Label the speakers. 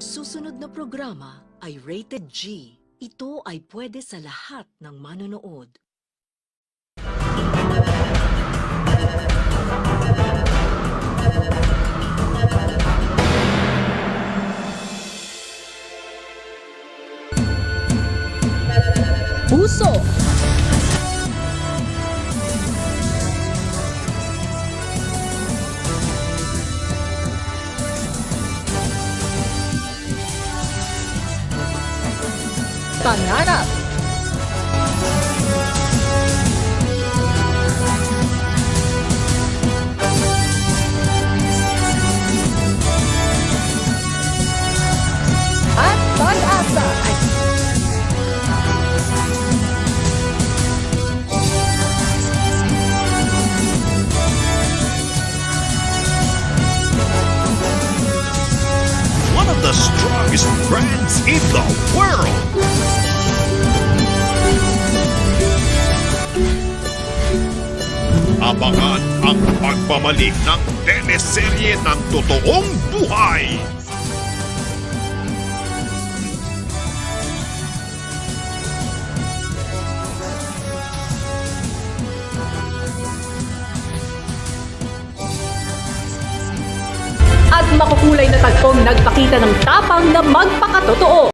Speaker 1: susunod na programa ay rated G. Ito ay pwede sa lahat ng manonood.
Speaker 2: Puso. Pangarap. At pag-asa.
Speaker 3: One of the strongest brands in the world. Abangan ang pagbabalik ng teleserye ng totoong buhay.
Speaker 2: At makukulay na tagpong nagpakita ng tapang na magpakatotoo.